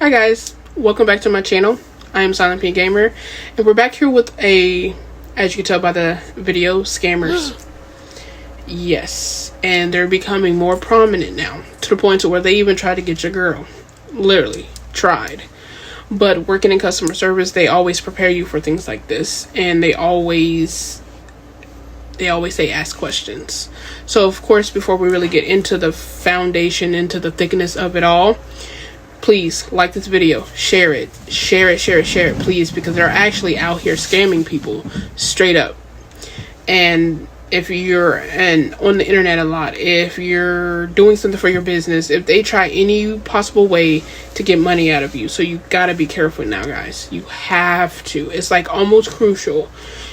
Hi guys, welcome back to my channel. I am Silent P Gamer, and we're back here with as you can tell by the video, scammers. Yes, and they're becoming more prominent now, to the point to where they even try to get your girl. Literally, tried. But working in customer service, they always prepare you for things like this, and they always say ask questions. So of course, before we really get into the foundation, into the thickness of it all, please like this video, share it, please, because they're actually out here scamming people straight up. And if you're on the internet a lot, if you're doing something for your business, if they try any possible way to get money out of you, so you gotta be careful now, guys. You have to. It's like almost crucial.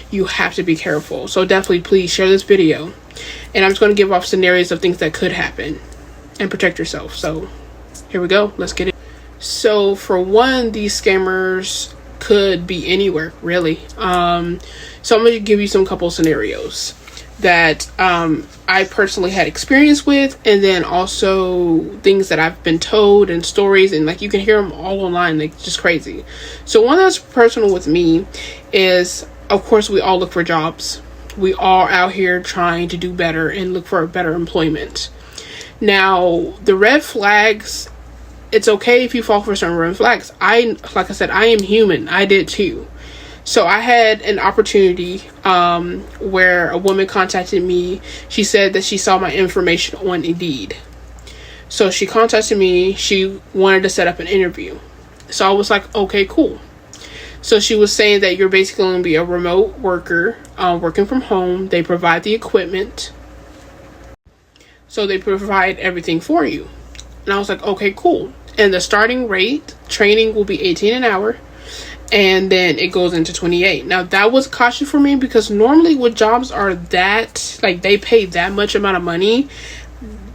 You have to be careful. So definitely please share this video, and I'm just going to give off scenarios of things that could happen and protect yourself. So here we go, let's get it. So for one, these scammers could be anywhere, really. So I'm going to give you some couple scenarios that I personally had experience with, and then also things that I've been told and stories, and like you can hear them all online, like just crazy. So one that's personal with me is, of course, we all look for jobs. We all out here trying to do better and look for a better employment. Now, the red flags, it's okay if you fall for certain red flags. Like I said, I am human. I did too. So I had an opportunity where a woman contacted me. She said that she saw my information on Indeed. So she contacted me. She wanted to set up an interview. So I was like, okay, cool. So she was saying that you're basically going to be a remote worker, working from home. They provide the equipment. So they provide everything for you. And I was like, okay, cool. And the starting rate, training will be 18 an hour. And then it goes into 28. Now that was caution for me, because normally when jobs are that, like they pay that much amount of money,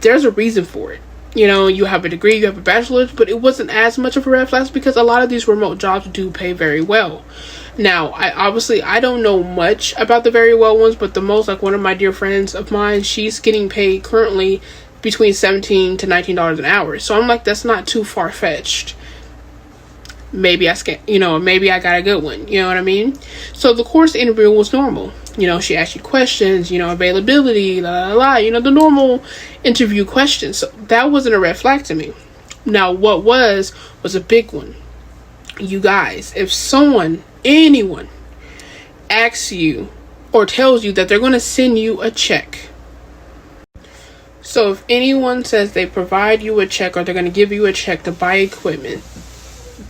there's a reason for it. You know, you have a degree, you have a bachelor's, but it wasn't as much of a red flag because a lot of these remote jobs do pay very well. Now, I don't know much about the very well ones, but the most, like one of my dear friends of mine, she's getting paid currently between $17 to $19 an hour. So I'm like, that's not too far-fetched. Maybe I got a good one. You know what I mean? So the course interview was normal. You know, she asked you questions, you know, availability, you know, the normal interview questions. So that wasn't a red flag to me. Now, what was a big one. You guys, if anyone asks you or tells you that they're going to send you a check. So if anyone says they provide you a check or they're going to give you a check to buy equipment,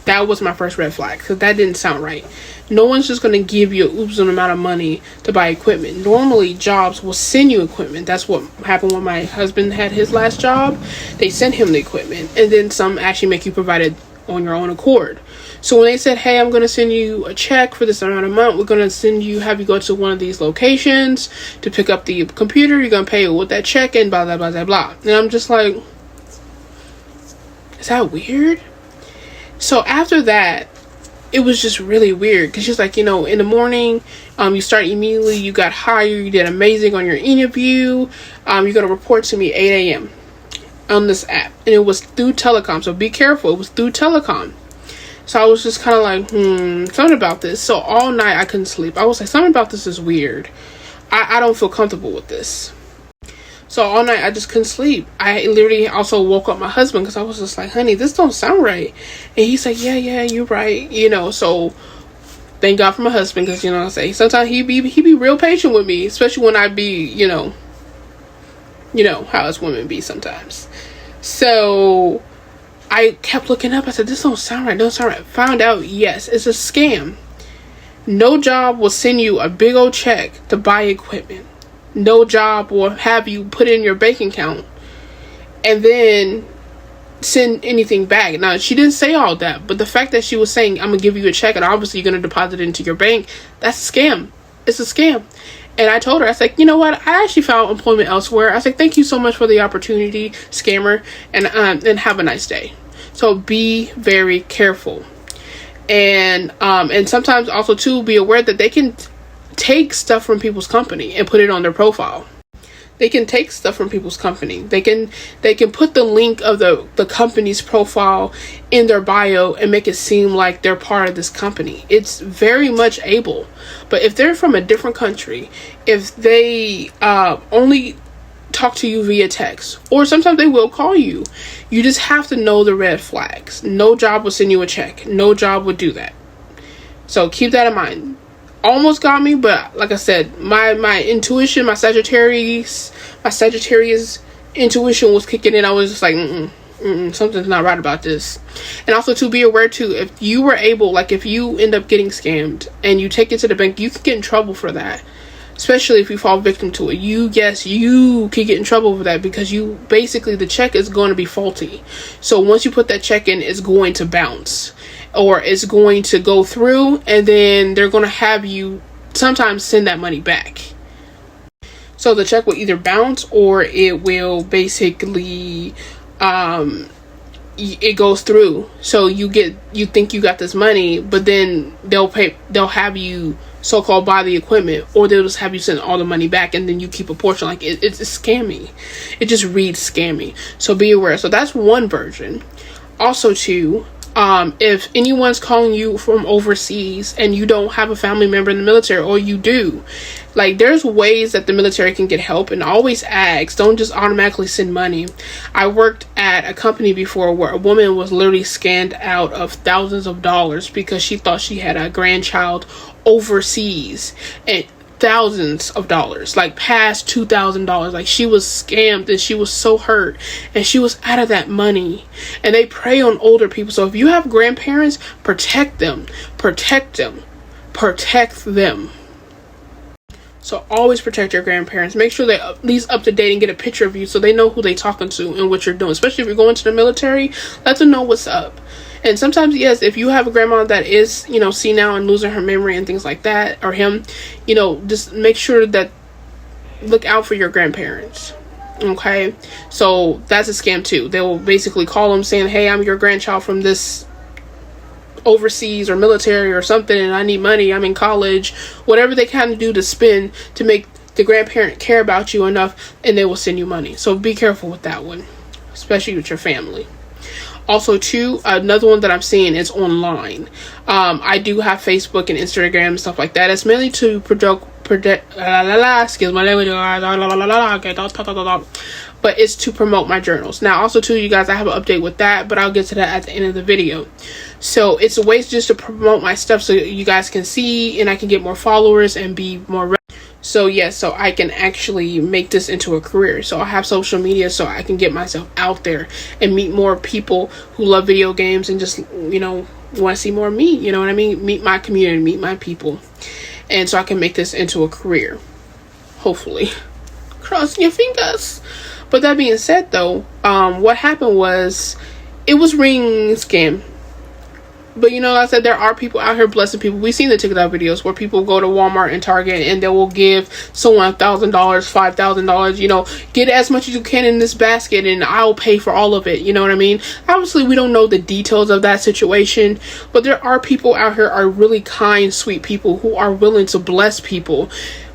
that was my first red flag, because that didn't sound right. No one's just going to give you an oopsie amount of money to buy equipment. Normally, jobs will send you equipment. That's what happened when my husband had his last job. They sent him the equipment, and then some actually make you provide it on your own accord. So when they said, hey, I'm going to send you a check for this amount of money, we're going to have you go to one of these locations to pick up the computer, you're going to pay with that check, and blah, blah, blah, blah, blah. And I'm just like, is that weird? So after that, it was just really weird, because she's like, you know, in the morning, you start immediately, you got hired, you did amazing on your interview, you're going to report to me 8 a.m. on this app. And it was through telecom, so be careful. It was through telecom. So I was just kind of like, something about this. So all night I couldn't sleep. I was like, something about this is weird. I don't feel comfortable with this. So all night I just couldn't sleep. I literally also woke up my husband, because I was just like, honey, this don't sound right. And he's like, yeah, you're right. You know, so thank God for my husband, because, you know what I'm saying, sometimes he be real patient with me, especially when I be, you know how us women be sometimes. So I kept looking up. I said, this don't sound right. Found out, yes, it's a scam. No job will send you a big old check to buy equipment. No job will have you put in your bank account and then send anything back. Now, she didn't say all that, but the fact that she was saying, I'm gonna give you a check and obviously you're gonna deposit it into your bank, that's a scam. It's a scam. And I told her, I was like, you know what, I actually found employment elsewhere. I was like, thank you so much for the opportunity, scammer, and have a nice day. So be very careful. And sometimes also too, be aware that they can take stuff from people's company and put it on their profile. They can take stuff from people's company. They can put the link of the company's profile in their bio and make it seem like they're part of this company. It's very much able. But if they're from a different country, if they only talk to you via text, or sometimes they will call you, you just have to know the red flags. No job will send you a check. No job would do that. So keep that in mind. Almost got me, but like I said, my intuition, my Sagittarius intuition was kicking in. I was just like, something's not right about this. And also to be aware too, if you were able, like if you end up getting scammed and you take it to the bank, you could get in trouble for that. Especially if you fall victim to it. You could get in trouble for that, because you basically, the check is going to be faulty. So once you put that check in, it's going to bounce, or it's going to go through, and then they're going to have you sometimes send that money back. So the check will either bounce, or it will basically it goes through. So you think you got this money, but then they'll have you so-called buy the equipment, or they'll just have you send all the money back, and then you keep a portion. Like it's scammy. It just reads scammy. So be aware. So that's one version. Also too, if anyone's calling you from overseas and you don't have a family member in the military, or you do, like there's ways that the military can get help, and always ask. Don't just automatically send money. I worked at a company before where a woman was literally scammed out of thousands of dollars because she thought she had a grandchild overseas, and thousands of dollars, like past $2,000. Like she was scammed, and she was so hurt, and she was out of that money. And they prey on older people. So if you have grandparents, protect them. So always protect your grandparents. Make sure they're at least up to date and get a picture of you, so they know who they're talking to and what you're doing. Especially if you're going to the military, let them know what's up. And sometimes, yes, if you have a grandma that is, senile and losing her memory and things like that, or him, just make sure that look out for your grandparents. Okay, so that's a scam too. They will basically call them saying, hey, I'm your grandchild from this overseas or military or something, and I need money, I'm in college, whatever they kind of do to spend to make the grandparent care about you enough, and they will send you money. So be careful with that one, especially with your family. Also too, another one that I'm seeing is online. I do have Facebook and Instagram and stuff like that. It's mainly to excuse my language, but it's to promote my journals. Now also too, you guys, I have an update with that, but I'll get to that at the end of the video. So it's a way just to promote my stuff so you guys can see, and I can get more followers and be more so yes, so I can actually make this into a career. So I have social media so I can get myself out there and meet more people who love video games and just, want to see more of me. You know what I mean? Meet my community, meet my people. And so I can make this into a career. Hopefully. Cross your fingers. But that being said though, what happened was, it was ring scam. But like I said, there are people out here blessing people. We've seen the TikTok videos where people go to Walmart and Target and they will give someone $1,000, $5,000, get as much as you can in this basket and I'll pay for all of it. You know what I mean? Obviously, we don't know the details of that situation, but there are people out here are really kind, sweet people who are willing to bless people.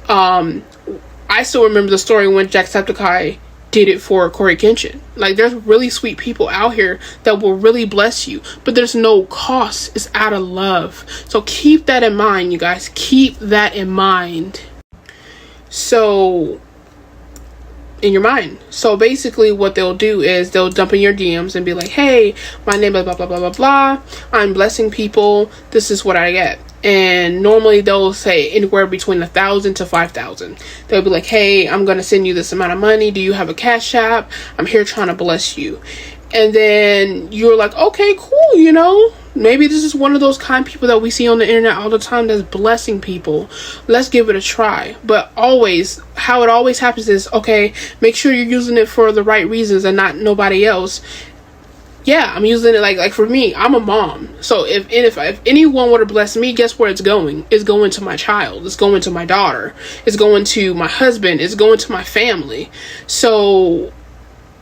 I still remember the story when Jacksepticeye did it for Corey Kenshin. Like, there's really sweet people out here that will really bless you, but there's no cost. It's out of love. So keep that in mind, you guys. Keep that in mind. So in your mind. So basically what they'll do is they'll dump in your DMs and be like, hey, my name is blah blah blah blah blah, I'm blessing people, this is what I get. And normally they'll say anywhere between 1,000 to 5,000. They'll be like, hey, I'm gonna send you this amount of money, do you have a Cash App? I'm here trying to bless you. And then you're like, okay, cool, maybe this is one of those kind people that we see on the internet all the time that's blessing people. Let's give it a try. But always, how it always happens is, okay, make sure you're using it for the right reasons and not nobody else. Yeah, I'm using it like for me, I'm a mom. So if anyone were to bless me, guess where it's going? It's going to my child. It's going to my daughter. It's going to my husband. It's going to my family. So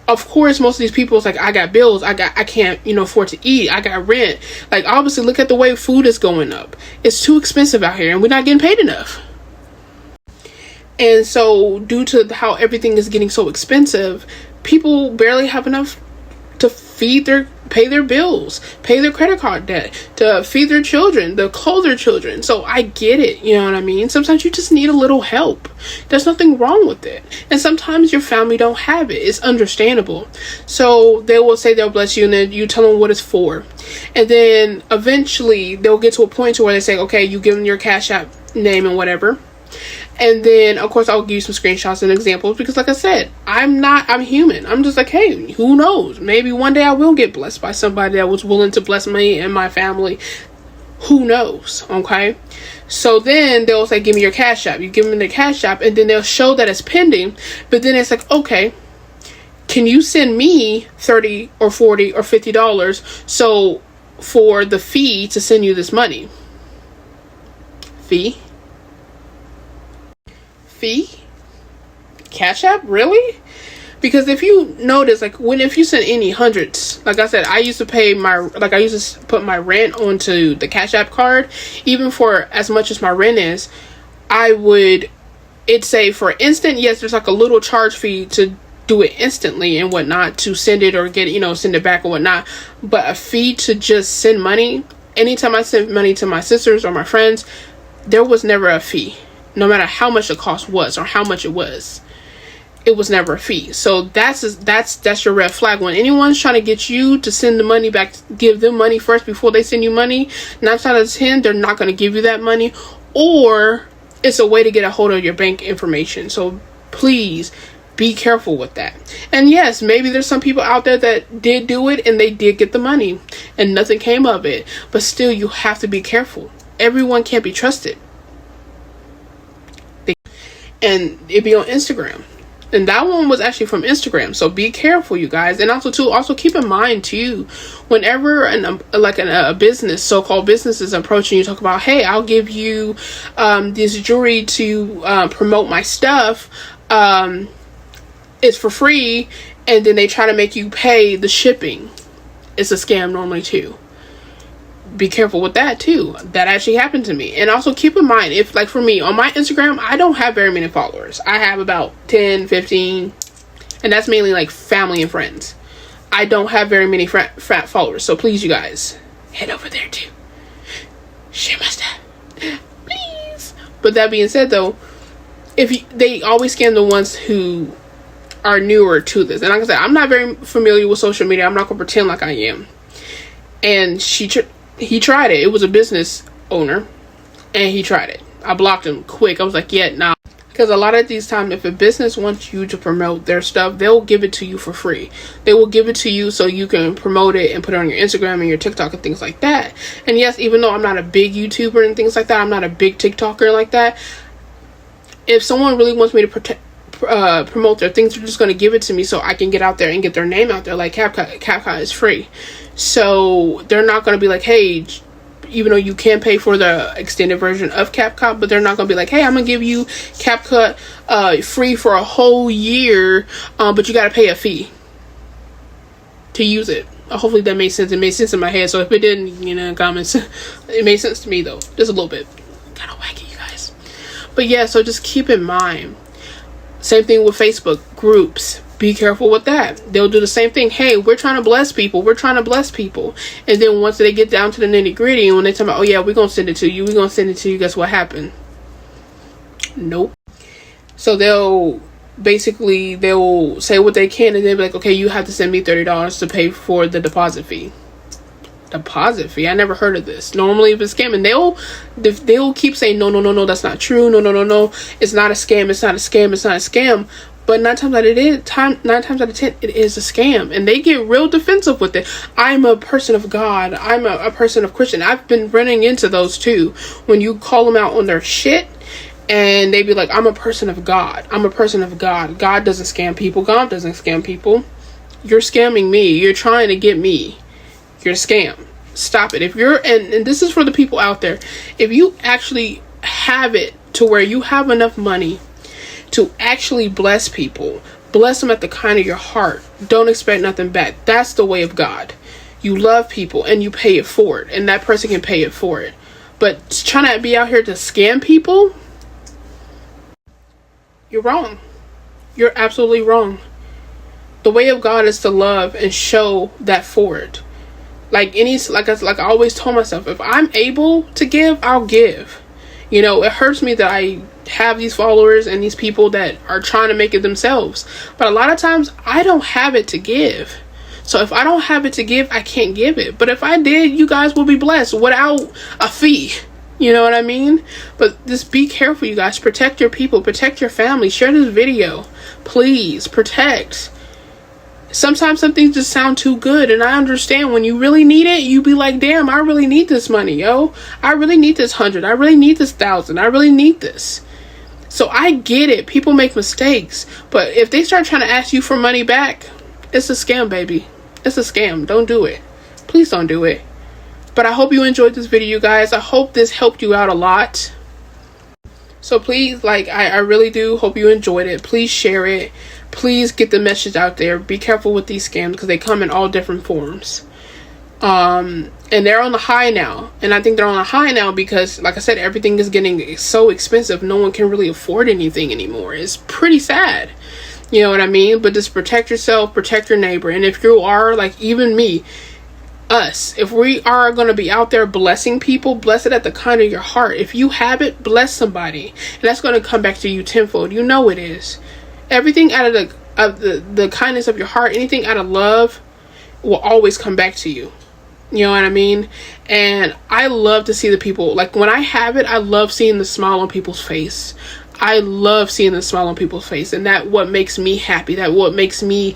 of course, most of these people, it's like, I got bills. I can't, afford to eat. I got rent. Like, obviously, look at the way food is going up. It's too expensive out here and we're not getting paid enough. And so due to how everything is getting so expensive, people barely have enough to pay their bills, pay their credit card debt, to feed their children, to clothe their children. So I get it, you know what I mean? Sometimes you just need a little help. There's nothing wrong with it. And sometimes your family don't have it. It's understandable. So they will say they'll bless you, and then you tell them what it's for. And then eventually they'll get to a point to where they say, okay, you give them your Cash App name and whatever. And then, of course, I'll give you some screenshots and examples because, like I said, I'm human. I'm just like, hey, who knows? Maybe one day I will get blessed by somebody that was willing to bless me and my family. Who knows? Okay. So then they'll say, give me your Cash App. You give them the Cash App, and then they'll show that it's pending. But then it's like, okay, can you send me $30 or $40 or $50 so for the fee to send you this money? Fee? Cash App? Really? Because if you notice, like, if you send any hundreds, like I said, I used to put my rent onto the Cash App card. Even for as much as my rent is, it'd say for instant, yes, there's like a little charge fee to do it instantly and whatnot, to send it or get it, send it back or whatnot. But a fee to just send money, anytime I send money to my sisters or my friends, there was never a fee. No matter how much the cost was or how much it was never a fee. So that's your red flag. When anyone's trying to get you to send the money back, give them money first before they send you money, 9 times out of 10 they're not going to give you that money, or it's a way to get a hold of your bank information. So please be careful with that. And yes, maybe there's some people out there that did do it and they did get the money and nothing came of it, but still you have to be careful. Everyone can't be trusted. And it'd be on Instagram, and that one was actually from Instagram. So be careful, you guys. And also keep in mind too, whenever a business, so-called business, is approaching you, talk about, hey, I'll give you this jewelry to promote my stuff, it's for free, and then they try to make you pay the shipping. It's a scam normally too. Be careful with that too. That actually happened to me. And also keep in mind, if, like, for me on my Instagram, I don't have very many followers. I have about 10, 15, and that's mainly like family and friends. I don't have very many frat followers. So please, you guys, head over there too. Share my stuff, please. But that being said, though, they always scam the ones who are newer to this. And like I said, I'm not very familiar with social media. I'm not gonna pretend like I am. And he tried it. It was a business owner, and he tried it. I blocked him quick. I was like, yeah, nah. Because a lot of these times, if a business wants you to promote their stuff, they'll give it to you for free. They will give it to you so you can promote it and put it on your Instagram and your TikTok and things like that. And yes, even though I'm not a big YouTuber and things like that, I'm not a big TikToker like that, if someone really wants me to promote their things, they're just going to give it to me so I can get out there and get their name out there. Like CapCut is free. So they're not going to be like, hey, even though you can pay for the extended version of CapCut, but they're not going to be like, hey, I'm going to give you CapCut free for a whole year, but you got to pay a fee to use it. Hopefully that made sense. It made sense in my head. So if it didn't, comments. It made sense to me, though. Just a little bit. Kind of wacky, you guys. But yeah, so just keep in mind. Same thing with Facebook groups. Be careful with that. They'll do the same thing. Hey, we're trying to bless people. We're trying to bless people. And then once they get down to the nitty gritty, and when they talk about, oh yeah, we're going to send it to you. We're going to send it to you. Guess what happened? Nope. So they'll say what they can, and they'll be like, okay, you have to send me $30 to pay for the deposit fee. Deposit fee? I never heard of this. Normally if it's scamming, they'll keep saying, no, that's not true. No. It's not a scam. It's not a scam. It's not a scam. But 9 times out of 10, it is a scam. And they get real defensive with it. I'm a person of God. I'm a person of Christian. I've been running into those too. When you call them out on their shit, and they be like, I'm a person of God. I'm a person of God. God doesn't scam people. God doesn't scam people. You're scamming me. You're trying to get me. You're a scam. Stop it. If you're, and this is for the people out there, if you actually have it to where you have enough money to actually bless people, bless them at the kind of your heart, don't expect nothing back. That's the way of God. You love people and you pay it forward, and that person can pay it forward. But trying to be out here to scam people, you're wrong. You're absolutely wrong. The way of God is to love and show that forward. Like I always told myself, if I'm able to give, I'll give. You know, it hurts me that I have these followers and these people that are trying to make it themselves. But a lot of times I don't have it to give. So if I don't have it to give, I can't give it. But if I did, you guys will be blessed without a fee. You know what I mean? But just be careful, you guys. Protect your people. Protect your family. Share this video. Please, protect. Sometimes some things just sound too good, and I understand when you really need it, you be like, damn, I really need this money, yo. I really need this 100. I really need this 1,000. I really need this. So I get it. People make mistakes. But if they start trying to ask you for money back, it's a scam, baby. It's a scam. Don't do it. Please don't do it. But I hope you enjoyed this video, you guys. I hope this helped you out a lot. So please, I really do hope you enjoyed it. Please share it. Please get the message out there. Be careful with these scams because they come in all different forms. And they're on the high now. And I think they're on a high now because, like I said, everything is getting so expensive. No one can really afford anything anymore. It's pretty sad. You know what I mean? But just protect yourself, protect your neighbor. And if you are, like even me, us, if we are going to be out there blessing people, bless it at the kind of your heart. If you have it, bless somebody. And that's going to come back to you tenfold. You know it is. Everything out of the kindness of your heart, anything out of love will always come back to you. You know what I mean? And I love to see the people, like when I have it, I love seeing the smile on people's face. I love seeing the smile on people's face, and that what makes me happy. That what makes me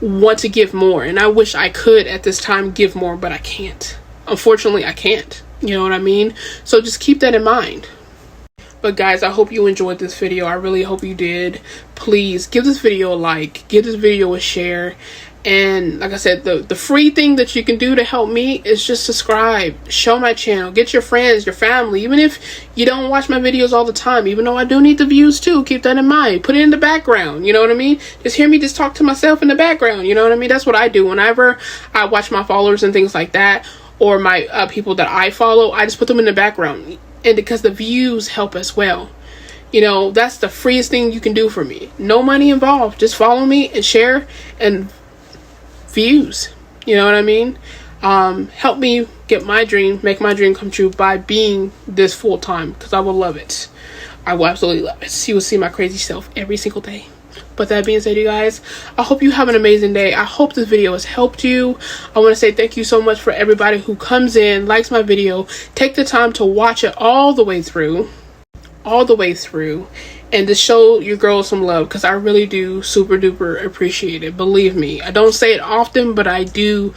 want to give more. And I wish I could at this time give more, but I can't. Unfortunately, I can't. You know what I mean? So just keep that in mind. But guys, I hope you enjoyed this video. I really hope you did. Please give this video a like, give this video a share. And like I said, the free thing that you can do to help me is just subscribe, show my channel, get your friends, your family. Even if you don't watch my videos all the time, even though I do need the views too, keep that in mind. Put it in the background, you know what I mean? Just hear me just talk to myself in the background, you know what I mean? That's what I do whenever I watch my followers and things like that, or my people that I follow. I just put them in the background, and because the views help as well. You know, that's the freest thing you can do for me. No money involved. Just follow me and share and views. You know what I mean? Help me get my dream, make my dream come true by being this full time, because I will love it. I will absolutely love it. You will see my crazy self every single day. But that being said, you guys, I hope you have an amazing day. I hope this video has helped you. I want to say thank you so much for everybody who comes in, likes my video, take the time to watch it all the way through, and to show your girl some love, because I really do super duper appreciate it. Believe me, I don't say it often, but I do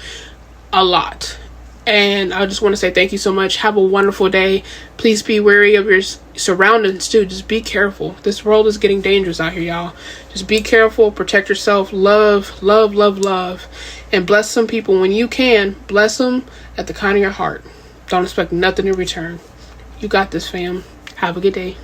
a lot. And I just want to say thank you so much. Have a wonderful day. Please be wary of your surroundings too. Just be careful. This world is getting dangerous out here, y'all. Just be careful. Protect yourself. Love, love, love, love. And bless some people when you can. Bless them at the kind of your heart. Don't expect nothing in return. You got this, fam. Have a good day.